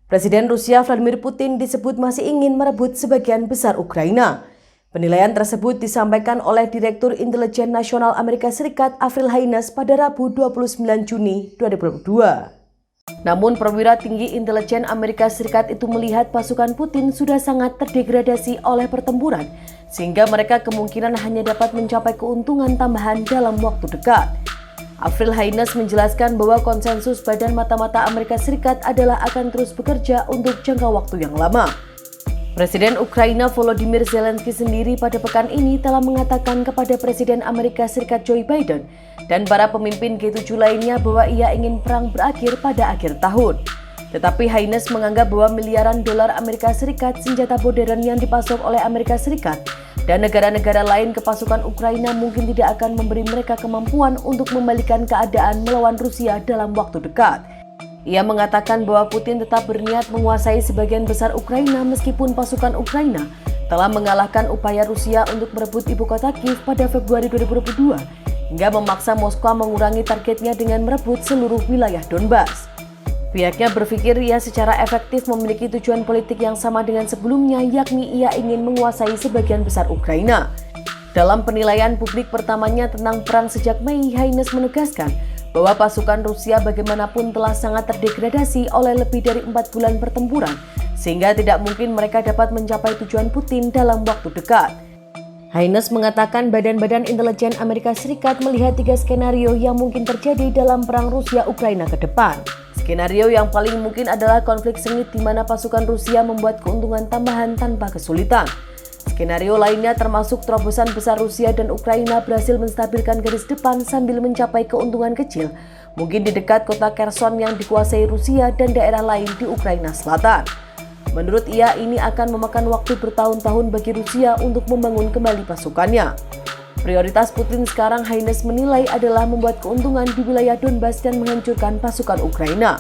Presiden Rusia Vladimir Putin disebut masih ingin merebut sebagian besar Ukraina. Penilaian tersebut disampaikan oleh Direktur Intelijen Nasional Amerika Serikat Avril Haines pada Rabu 29 Juni 2022. Namun perwira tinggi intelijen Amerika Serikat itu melihat pasukan Putin sudah sangat terdegradasi oleh pertempuran, sehingga mereka kemungkinan hanya dapat mencapai keuntungan tambahan dalam waktu dekat. Avril Haines menjelaskan bahwa konsensus Badan Mata-Mata Amerika Serikat adalah akan terus bekerja untuk jangka waktu yang lama. Presiden Ukraina Volodymyr Zelensky sendiri pada pekan ini telah mengatakan kepada Presiden Amerika Serikat Joe Biden dan para pemimpin G7 lainnya bahwa ia ingin perang berakhir pada akhir tahun. Tetapi Haines menganggap bahwa miliaran dolar Amerika Serikat senjata modern yang dipasok oleh Amerika Serikat dan negara-negara lain ke pasukan Ukraina mungkin tidak akan memberi mereka kemampuan untuk membalikan keadaan melawan Rusia dalam waktu dekat. Ia mengatakan bahwa Putin tetap berniat menguasai sebagian besar Ukraina meskipun pasukan Ukraina telah mengalahkan upaya Rusia untuk merebut ibu kota Kiev pada Februari 2022 hingga memaksa Moskwa mengurangi targetnya dengan merebut seluruh wilayah Donbas. Pihaknya berpikir ia secara efektif memiliki tujuan politik yang sama dengan sebelumnya, yakni ia ingin menguasai sebagian besar Ukraina. Dalam penilaian publik pertamanya tentang perang sejak Mei, Haines menegaskan bahwa pasukan Rusia bagaimanapun telah sangat terdegradasi oleh lebih dari 4 bulan pertempuran, sehingga tidak mungkin mereka dapat mencapai tujuan Putin dalam waktu dekat. Haines mengatakan badan-badan intelijen Amerika Serikat melihat 3 skenario yang mungkin terjadi dalam perang Rusia-Ukraina ke depan. Skenario yang paling mungkin adalah konflik sengit di mana pasukan Rusia membuat keuntungan tambahan tanpa kesulitan. Skenario lainnya termasuk terobosan besar Rusia dan Ukraina berhasil menstabilkan garis depan sambil mencapai keuntungan kecil, mungkin di dekat kota Kherson yang dikuasai Rusia dan daerah lain di Ukraina Selatan. Menurut ia, ini akan memakan waktu bertahun-tahun bagi Rusia untuk membangun kembali pasukannya. Prioritas Putin sekarang, Haines menilai, adalah membuat keuntungan di wilayah Donbas dan menghancurkan pasukan Ukraina.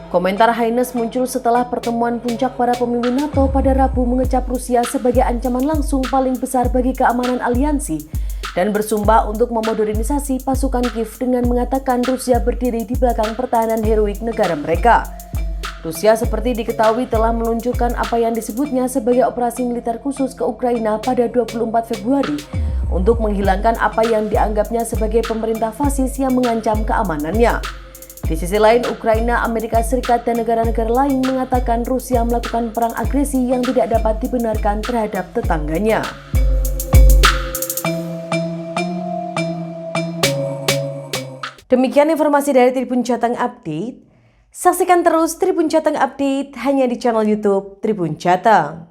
Komentar Haines muncul setelah pertemuan puncak para pemimpin NATO pada Rabu mengecap Rusia sebagai ancaman langsung paling besar bagi keamanan aliansi dan bersumpah untuk memodernisasi pasukan Kiev dengan mengatakan Rusia berdiri di belakang pertahanan heroik negara mereka. Rusia seperti diketahui telah meluncurkan apa yang disebutnya sebagai operasi militer khusus ke Ukraina pada 24 Februari untuk menghilangkan apa yang dianggapnya sebagai pemerintah fasis yang mengancam keamanannya. Di sisi lain, Ukraina, Amerika Serikat, dan negara-negara lain mengatakan Rusia melakukan perang agresi yang tidak dapat dibenarkan terhadap tetangganya. Demikian informasi dari Tribun Jateng Update. Saksikan terus Tribun Jateng Update hanya di channel YouTube Tribun Jateng.